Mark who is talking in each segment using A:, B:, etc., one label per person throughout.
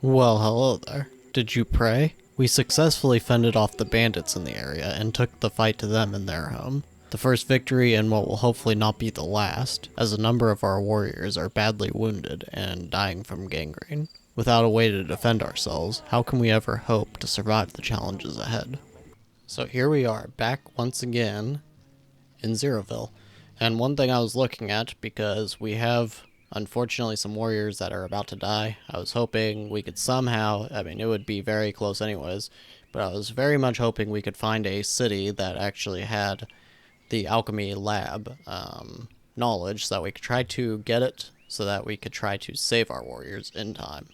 A: Well, hello there. Did you pray? We successfully fended off the bandits in the area and took the fight to them in their home. The first victory and what will hopefully not be the last, as a number of our warriors are badly wounded and dying from gangrene. Without a way to defend ourselves, how can we ever hope to survive the challenges ahead? So here we are, back once again in Zeroville. And one thing I was looking at, because we have unfortunately some warriors that are about to die, I was hoping we could somehow, I mean it would be very close anyways, but I was very much hoping we could find a city that actually had the alchemy lab knowledge so that we could try to get it so that we could try to save our warriors in time.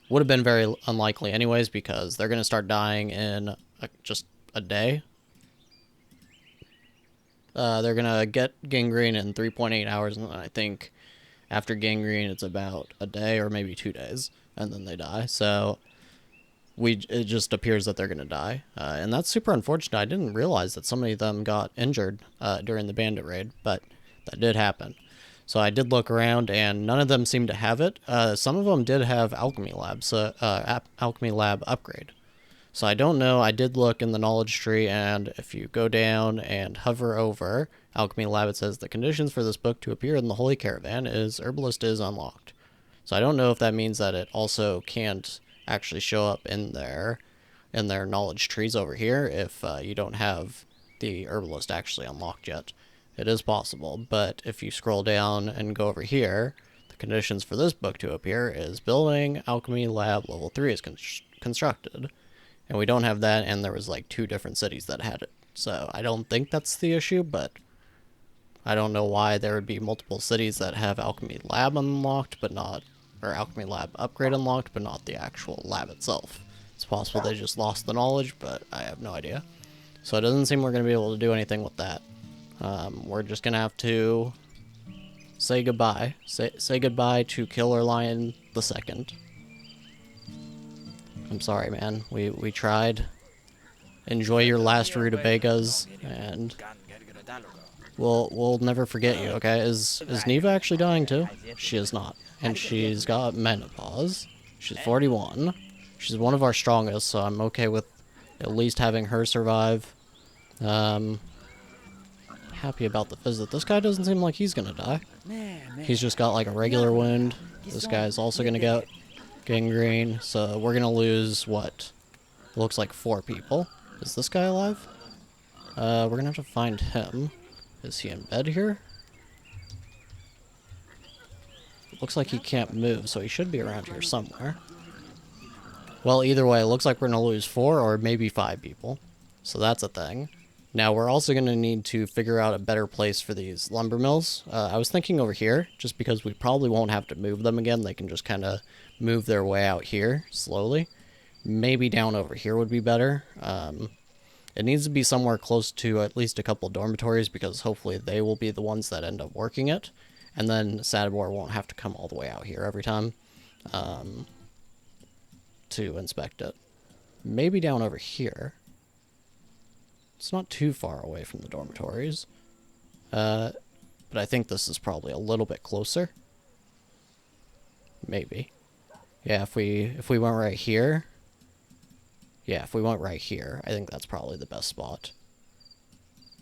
A: Would have been very unlikely anyways because they're going to start dying in just a day. They're going to get gangrene in 3.8 hours, and I think after gangrene it's about a day or maybe 2 days, and then they die. So it just appears that they're going to die. And that's super unfortunate. I didn't realize that so many of them got injured during the bandit raid, but that did happen. So I did look around, and none of them seemed to have it. Some of them did have alchemy labs, alchemy lab upgrade. So I don't know. I did look in the knowledge tree, and if you go down and hover over alchemy lab, it says the conditions for this book to appear in the Holy Caravan is herbalist is unlocked. So I don't know if that means that it also can't actually show up in their knowledge trees over here if you don't have the herbalist actually unlocked yet. It is possible, but if you scroll down and go over here, the conditions for this book to appear is building alchemy lab level 3 is constructed. And we don't have that, and there was like 2 different cities that had it. So I don't think that's the issue, but I don't know why there would be multiple cities that have alchemy lab unlocked, but not, or alchemy lab upgrade unlocked, but not the actual lab itself. It's possible they just lost the knowledge, but I have no idea. So it doesn't seem we're going to be able to do anything with that. We're just going to have to say goodbye. Say goodbye to Killer Lion the Second. I'm sorry, man. We tried. Enjoy your last rutabagas, and we'll never forget you, okay? Is Neva actually dying too? She is not. And she's got menopause. She's 41. She's one of our strongest, so I'm okay with at least having her survive. Happy about the visit. This guy doesn't seem like he's gonna die. He's just got like a regular wound. This guy's also gonna get gangrene, so we're gonna lose what looks like 4 people. Is this guy alive? We're gonna have to find him. Is he in bed here? Looks like he can't move, so he should be around here somewhere. Well, either way, it looks like we're gonna lose 4 or maybe 5 people, so that's a thing. Now we're also going to need to figure out a better place for these lumber mills. I was thinking over here, just because we probably won't have to move them again. They can just kind of move their way out here slowly. Maybe down over here would be better. It needs to be somewhere close to at least a couple dormitories, because hopefully they will be the ones that end up working it. And then Sadibor won't have to come all the way out here every time to inspect it. Maybe down over here. It's not too far away from the dormitories. But I think this is probably a little bit closer. Maybe. Yeah, if we went right here. Yeah, if we went right here, I think that's probably the best spot.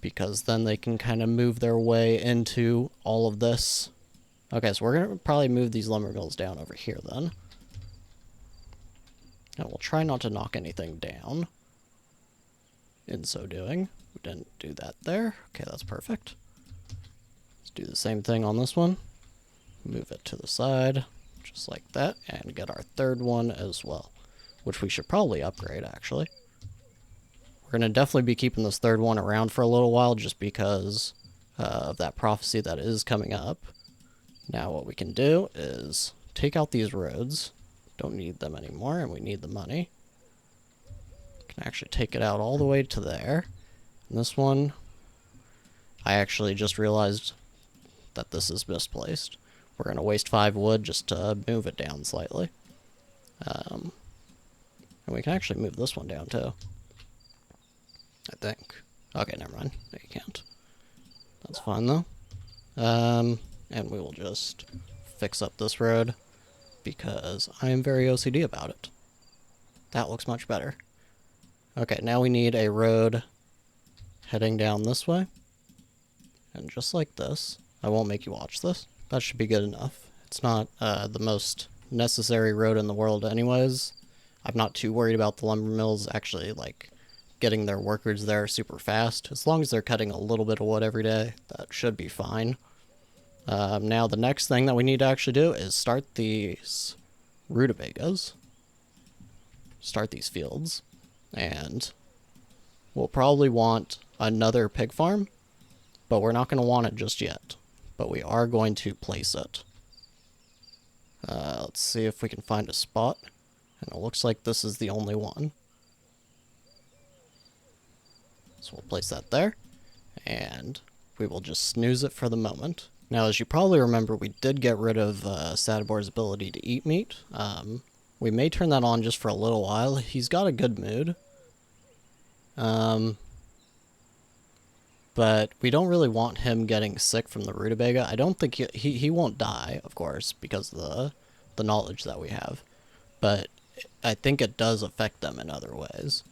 A: Because then they can kind of move their way into all of this. Okay, so we're going to probably move these lumber mills down over here then. And we'll try not to knock anything down. In so doing, we didn't do that there. Okay, that's perfect. Let's do the same thing on this one. Move it to the side, just like that, and get our 3rd one as well, which we should probably upgrade, actually. We're going to definitely be keeping this 3rd one around for a little while, just because of that prophecy that is coming up. Now what we can do is take out these roads. Don't need them anymore, and we need the money. Can actually take it out all the way to there. And this one, I actually just realized that this is misplaced. We're going to waste 5 wood just to move it down slightly. And we can actually move this one down too. I think. Okay, never mind. No, you can't. That's fine though. And we will just fix up this road. because I am very OCD about it. That looks much better. Okay, now we need a road heading down this way. And just like this, I won't make you watch this. That should be good enough. It's not the most necessary road in the world anyways. I'm not too worried about the lumber mills actually, like, getting their workers there super fast. As long as they're cutting a little bit of wood every day, that should be fine. Now the next thing that we need to actually do is start these rutabagas. Start these fields. And we'll probably want another pig farm, but we're not going to want it just yet. But we are going to place it. Let's see if we can find a spot. And it looks like this is the only one. So we'll place that there. And we will just snooze it for the moment. Now, as you probably remember, we did get rid of Sadibor's ability to eat meat. We may turn that on just for a little while. He's got a good mood. But we don't really want him getting sick from the rutabaga. I don't think he won't die, of course, because of the knowledge that we have. But I think it does affect them in other ways.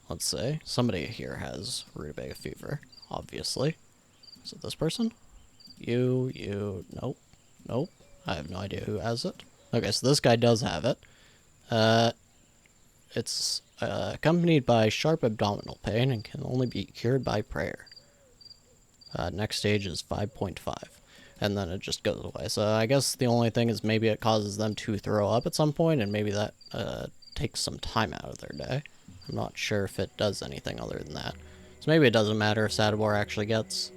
A: Let's see. Somebody here has rutabaga fever, obviously. Is it this person? Nope. Nope. I have no idea who has it. Okay, so this guy does have it. It's accompanied by sharp abdominal pain and can only be cured by prayer. Next stage is 5.5. And then it just goes away. So I guess the only thing is maybe it causes them to throw up at some point, and maybe that takes some time out of their day. I'm not sure if it does anything other than that. So maybe it doesn't matter if Sadibor actually gets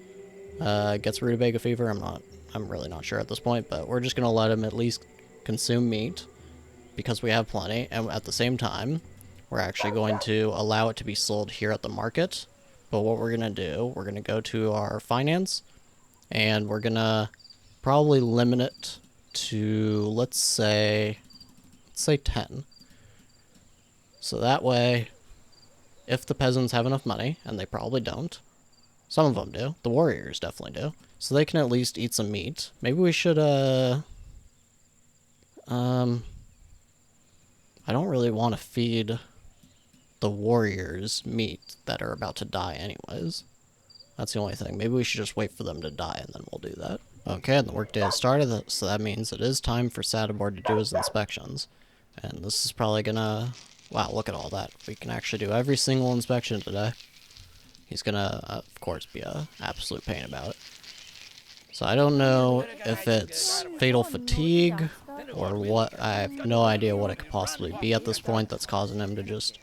A: rutabaga fever. I'm really not sure at this point, but we're just gonna let him at least consume meat because we have plenty, and at the same time, we're actually going to allow it to be sold here at the market. But what we're gonna do, we're gonna go to our finance, and we're gonna probably limit it to, let's say 10. So that way, if the peasants have enough money, and they probably don't, some of them do, the warriors definitely do, so they can at least eat some meat. Maybe we should, I don't really want to feed the warriors meat that are about to die anyways. That's the only thing. Maybe we should just wait for them to die and then we'll do that. Okay, and the workday has started, so that means it is time for Sadibor to do his inspections. And this is probably gonna... Wow, look at all that. We can actually do every single inspection today. He's gonna, of course, be a absolute pain about it. So I don't know if it's fatal fatigue or what. I have no idea what it could possibly be at this point that's causing him to just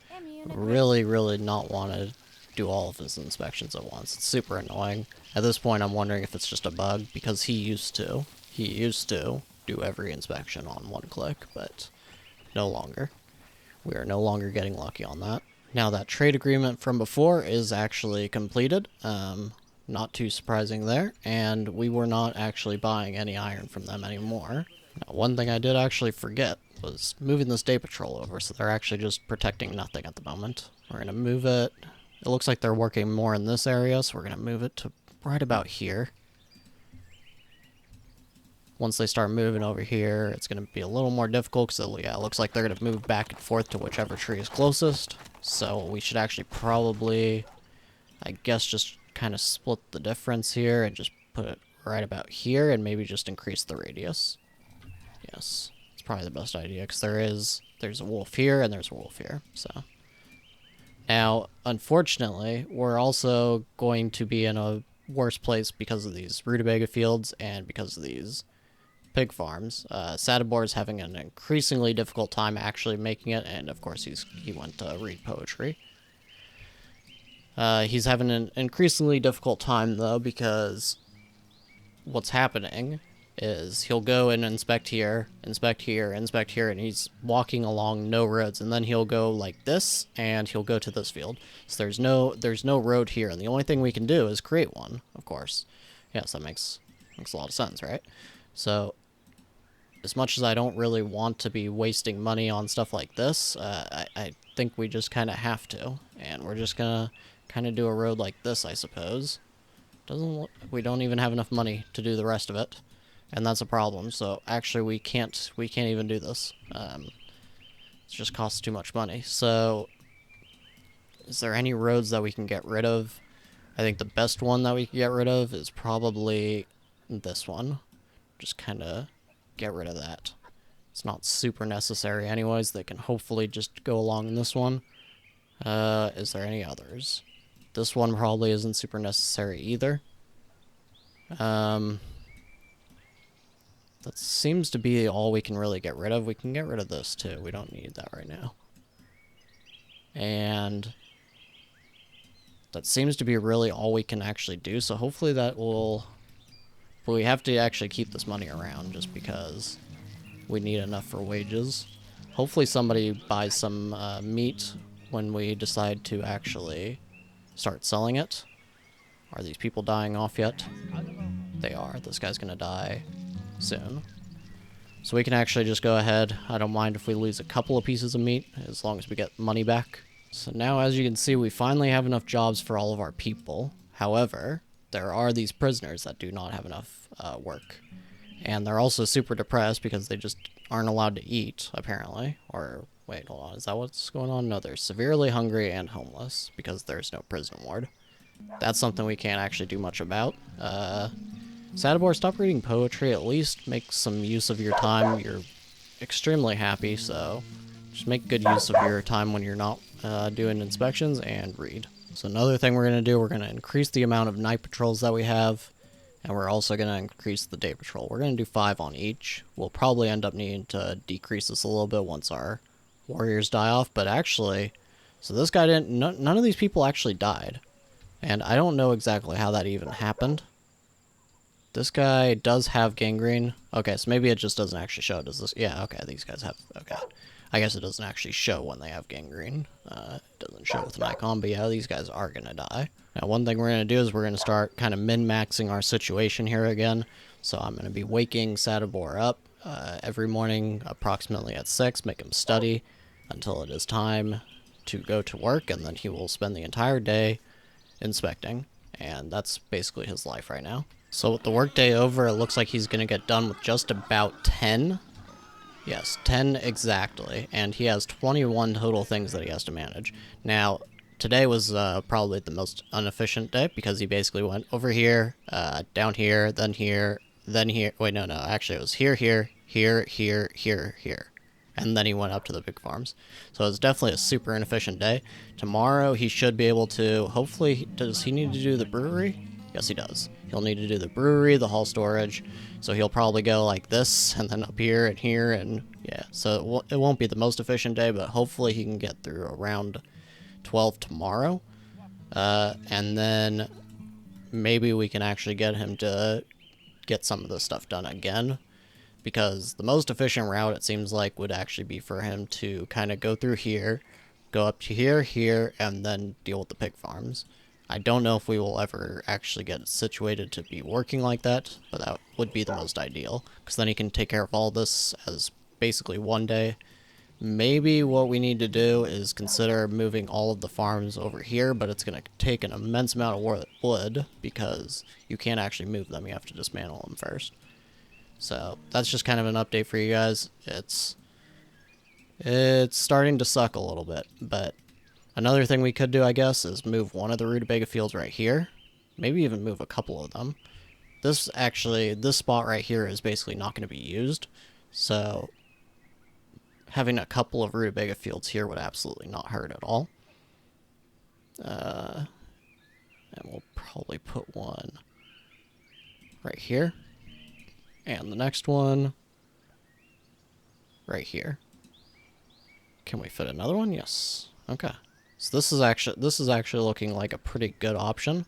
A: really, really not want to do all of his inspections at once. It's super annoying. At this point, I'm wondering if it's just a bug, because he used to do every inspection on one click, but no longer. We are no longer getting lucky on that. Now that trade agreement from before is actually completed. Not too surprising there, and we were not actually buying any iron from them anymore. Now, one thing I did actually forget was moving this day patrol over, so they're actually just protecting nothing at the moment. We're going to move it. It looks like they're working more in this area, so we're going to move it to right about here. Once they start moving over here, it's going to be a little more difficult, because yeah, it looks like they're going to move back and forth to whichever tree is closest. So we should actually probably, I guess, just kind of split the difference here and just put it right about here and maybe just increase the radius. Yes, it's probably the best idea, because there's a wolf here and there's a wolf here. So now, unfortunately, we're also going to be in a worse place because of these rutabaga fields and because of these pig farms. Sadibor is having an increasingly difficult time actually making it, and of course he went to read poetry. He's having an increasingly difficult time, though, because what's happening is he'll go and inspect here, inspect here, inspect here, and he's walking along no roads, and then he'll go like this, and he'll go to this field. So there's no road here, and the only thing we can do is create one, of course. Yes, that makes a lot of sense, right? So, as much as I don't really want to be wasting money on stuff like this, I think we just kind of have to, and we're just gonna kind of do a road like this, I suppose. We don't even have enough money to do the rest of it. and that's a problem. So actually, we can't even do this. It just costs too much money. So, is there any roads that we can get rid of? I think the best one that we can get rid of is probably this one. Just kind of get rid of that. It's not super necessary anyways. They can hopefully just go along in this one. Is there any others? This one probably isn't super necessary either. That seems to be all we can really get rid of. We can get rid of this too. We don't need that right now. And that seems to be really all we can actually do. So hopefully that will... But we have to actually keep this money around just because we need enough for wages. Hopefully somebody buys some meat when we decide to actually start selling it. Are these people dying off yet? They are. This guy's gonna die soon. So we can actually just go ahead. I don't mind if we lose a couple of pieces of meat, as long as we get money back. So now, as you can see, we finally have enough jobs for all of our people. However, there are these prisoners that do not have enough work. And they're also super depressed because they just aren't allowed to eat, apparently. Or, wait, hold on, is that what's going on? No, they're severely hungry and homeless because there's no prison ward. That's something we can't actually do much about. Sadibor, stop reading poetry. At least make some use of your time. You're extremely happy, so just make good use of your time when you're not doing inspections and read. So another thing we're going to do, we're going to increase the amount of night patrols that we have, and we're also going to increase the day patrol. We're going to do 5 on each. We'll probably end up needing to decrease this a little bit once our warriors die off, but actually, so this guy didn't, none of these people actually died, and I don't know exactly how that even happened. This guy does have gangrene. Okay, so maybe it just doesn't actually show. Does this? Yeah, okay, these guys have... Okay. I guess it doesn't actually show when they have gangrene. It doesn't show with an icon, but yeah, these guys are going to die. Now, one thing we're going to do is we're going to start kind of min-maxing our situation here again. So I'm going to be waking Sadibor up every morning approximately at 6, make him study until it is time to go to work, and then he will spend the entire day inspecting. And that's basically his life right now. So with the workday over, it looks like he's going to get done with just about 10. Yes, 10 exactly. And he has 21 total things that he has to manage. Now, today was probably the most inefficient day because he basically went over here, down here, then here, then here. Wait, no, actually it was here, here, here, here, here, here. And then he went up to the big farms. So it's definitely a super inefficient day. Tomorrow he should be able to, hopefully, does he need to do the brewery? Yes, he does. He'll need to do the brewery, the haul storage, so he'll probably go like this, and then up here, and yeah. So it won't be the most efficient day, but hopefully he can get through around 12 tomorrow. And then maybe we can actually get him to get some of this stuff done again, because the most efficient route, it seems like, would actually be for him to kind of go through here, go up to here, here, and then deal with the pig farms. I don't know if we will ever actually get situated to be working like that, but that would be the most ideal, because then he can take care of all this as basically one day. Maybe what we need to do is consider moving all of the farms over here, but it's going to take an immense amount of wood, because you can't actually move them, you have to dismantle them first. So that's just kind of an update for you guys. It's starting to suck a little bit, but another thing we could do, I guess, is move one of the rutabaga fields right here. Maybe even move a couple of them. This spot right here is basically not going to be used. So having a couple of rutabaga fields here would absolutely not hurt at all. And we'll probably put one right here. And the next one right here. Can we fit another one? Yes. Okay. So this is actually looking like a pretty good option.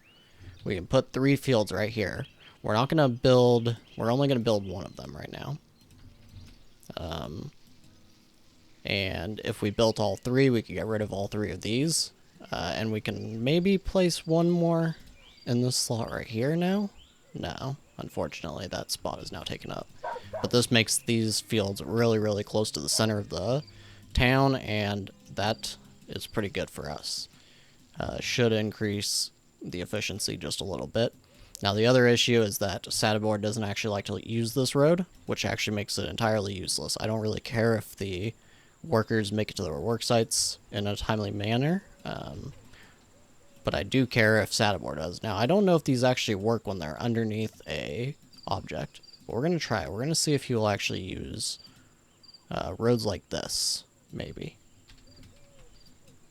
A: We can put 3 fields right here. We're only going to build one of them right now. And if we built all 3, we could get rid of all 3 of these. And we can maybe place one more in this slot right here now. No, unfortunately that spot is now taken up. But this makes these fields really, really close to the center of the town, and that is pretty good for us. Should increase the efficiency just a little bit. Now, the other issue is that Sadibor doesn't actually like to use this road, which actually makes it entirely useless. I don't really care if the workers make it to their work sites in a timely manner, but I do care if Sadibor does. Now, I don't know if these actually work when they're underneath a object, but we're going to try it. We're going to see if he will actually use roads like this, maybe.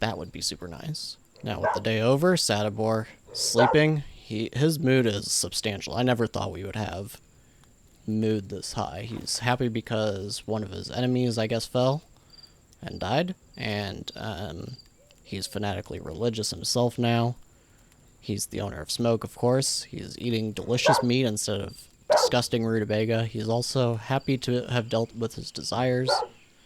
A: That would be super nice. Now, with the day over, Sadibor sleeping, his mood is substantial. I never thought we would have mood this high. He's happy because one of his enemies, I guess, fell and died, and he's fanatically religious himself now. He's the owner of Smoke, of course. He's eating delicious meat instead of disgusting rutabaga. He's also happy to have dealt with his desires.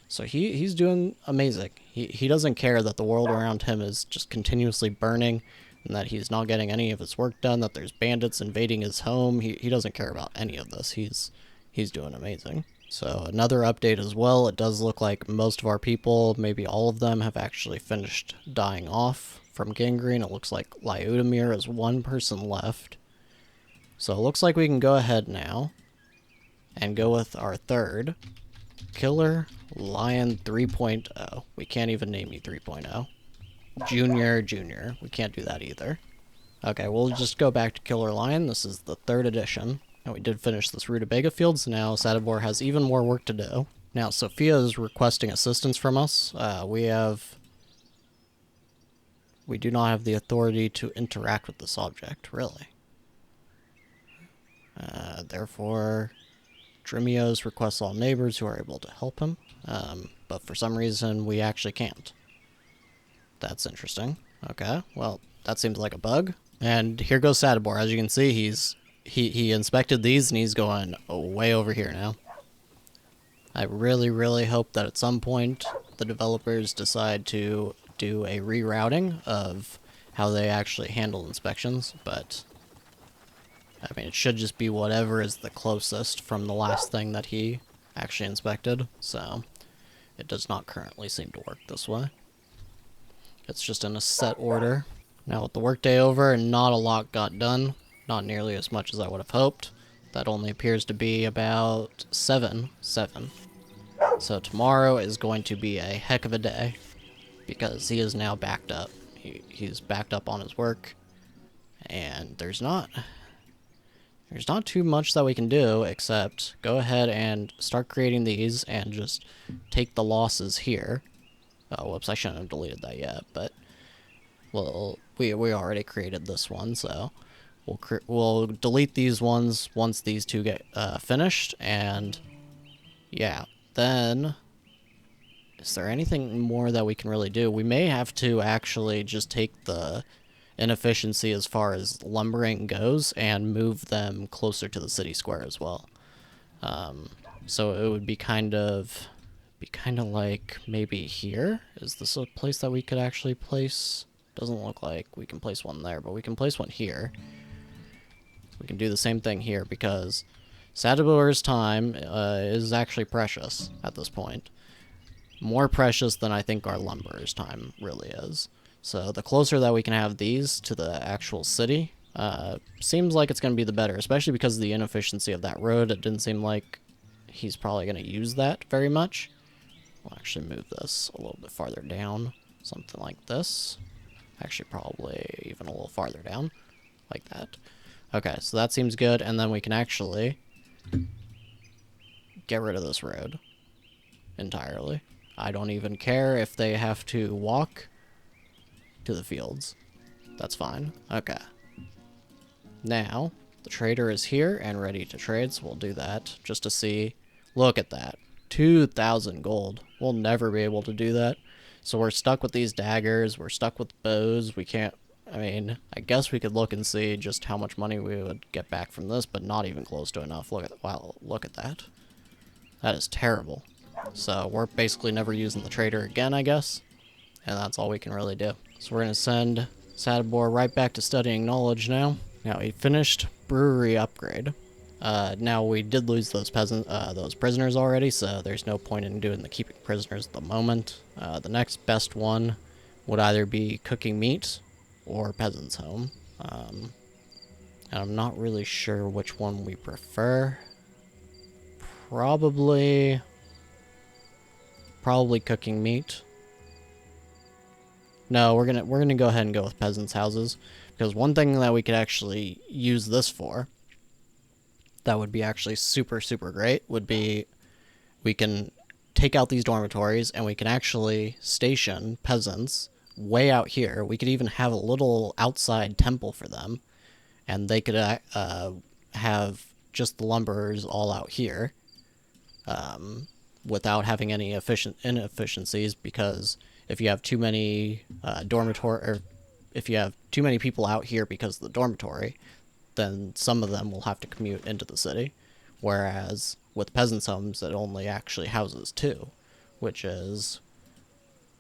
A: So he's doing amazing. He doesn't care that the world around him is just continuously burning and that he's not getting any of his work done, that there's bandits invading his home. He doesn't care about any of this. He's doing amazing. So another update as well. It does look like most of our people, maybe all of them, have actually finished dying off from gangrene. It looks like Lyudimir is one person left. So it looks like we can go ahead now and go with our third, Killer Lion 3.0. We can't even name you 3.0. Junior. We can't do that either. Okay, we'll just go back to Killer Lion. This is the 3rd edition. And we did finish this rutabaga field, so now Sadibor has even more work to do. Now, Sophia is requesting assistance from us. We do not have the authority to interact with this object, really. Therefore, Drimios requests all neighbors who are able to help him, but for some reason we actually can't. That's interesting. Okay, well, that seems like a bug. And here goes Sadibor. As you can see, he inspected these and he's going way over here now. I really, really hope that at some point the developers decide to do a rerouting of how they actually handle inspections, but I mean, it should just be whatever is the closest from the last thing that he actually inspected, so it does not currently seem to work this way. It's just in a set order. Now with the workday over, not a lot got done. Not nearly as much as I would have hoped. That only appears to be about 7. So tomorrow is going to be a heck of a day, because he is now backed up. He's backed up on his work, and there's not too much that we can do except go ahead and start creating these and just take the losses here. Oh, whoops, I shouldn't have deleted that yet, but well, we already created this one, so we'll delete these ones once these two get finished, and yeah, then is there anything more that we can really do? We may have to actually just take the inefficiency as far as lumbering goes and move them closer to the city square as well. So it would be kind of like maybe here. Is this a place that we could actually place? Doesn't look like we can place one there, but we can place one here. We can do the same thing here because Sadibor's time is actually precious at this point. More precious than I think our lumberer's time really is. So the closer that we can have these to the actual city, seems like it's going to be the better, especially because of the inefficiency of that road. It didn't seem like he's probably going to use that very much. We'll actually move this a little bit farther down, something like this. Actually, probably even a little farther down, like that. Okay, so that seems good, and then we can actually get rid of this road entirely. I don't even care if they have to walk to the fields. That's fine. Okay. Now, the trader is here and ready to trade, so we'll do that just to see. Look at that. 2,000 gold. We'll never be able to do that. So we're stuck with these daggers. We're stuck with bows. We can't... I mean, I guess we could look and see just how much money we would get back from this, but not even close to enough. Look at... Wow, look at that. That is terrible. So we're basically never using the trader again, I guess. And that's all we can really do. So we're going to send Sadibor right back to studying knowledge now. Now, he finished brewery upgrade. Now, we did lose those prisoners already, so there's no point in doing the keeping prisoners at the moment. The next best one would either be cooking meat or peasant's home. And I'm not really sure which one we prefer. Probably cooking meat. No, we're gonna go ahead and go with peasants' houses, because one thing that we could actually use this for, that would be actually super great, would be we can take out these dormitories and we can actually station peasants way out here. We could even have a little outside temple for them, and they could have just the lumberers all out here, without having any inefficiencies, because if you have too many if you have too many people out here because of the dormitory, then some of them will have to commute into the city. Whereas with peasants' homes, it only actually houses two, which is,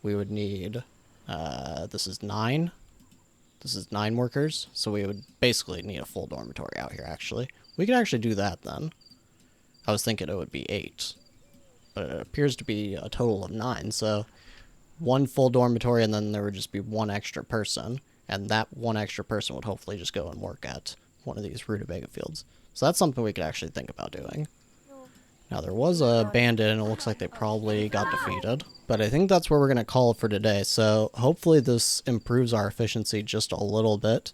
A: we would need, this is 9 workers, so we would basically need a full dormitory out here, actually. We could actually do that then. I was thinking it would be 8, but it appears to be a total of 9, so 1 full dormitory, and then there would just be 1 extra person, and that 1 extra person would hopefully just go and work at one of these rutabaga fields. So that's something we could actually think about doing. Now, there was a bandit, and it looks like they probably got defeated, but I think that's where we're going to call it for today. So hopefully this improves our efficiency just a little bit.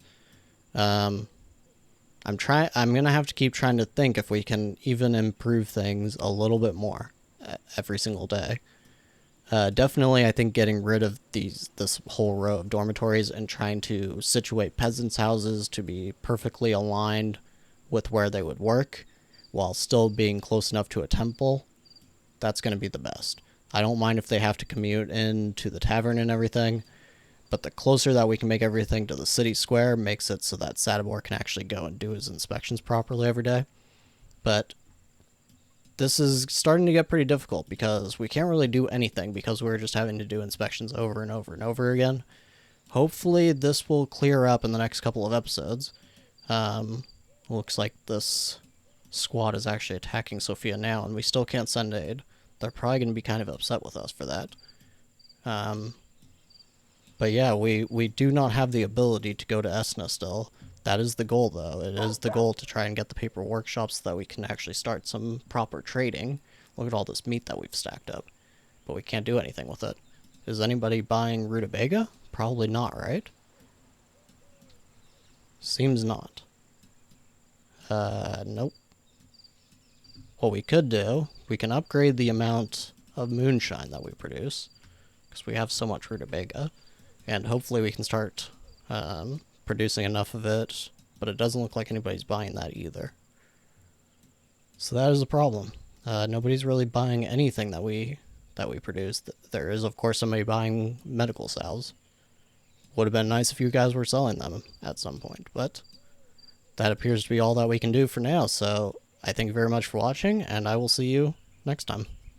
A: I'm going to have to keep trying to think if we can even improve things a little bit more every single day. Definitely, I think getting rid of this whole row of dormitories and trying to situate peasants' houses to be perfectly aligned with where they would work, while still being close enough to a temple, that's going to be the best. I don't mind if they have to commute into the tavern and everything, but the closer that we can make everything to the city square makes it so that Sadibor can actually go and do his inspections properly every day. But this is starting to get pretty difficult, because we can't really do anything because we're just having to do inspections over and over and over again. Hopefully this will clear up in the next couple of episodes. Looks like this squad is actually attacking Sophia now, and we still can't send aid. They're probably going to be kind of upset with us for that. But yeah, we do not have the ability to go to Esna still. That is the goal, though. It is the goal to try and get the paper workshops so that we can actually start some proper trading. Look at all this meat that we've stacked up. But we can't do anything with it. Is anybody buying rutabaga? Probably not, right? Seems not. Nope. What we could do, we can upgrade the amount of moonshine that we produce, because we have so much rutabaga, and hopefully we can start producing enough of it, but it doesn't look like anybody's buying that either. So that is a problem. Nobody's really buying anything that we produce. There is, of course, somebody buying medical salves. Would have been nice if you guys were selling them at some point, but that appears to be all that we can do for now, so I thank you very much for watching, and I will see you next time.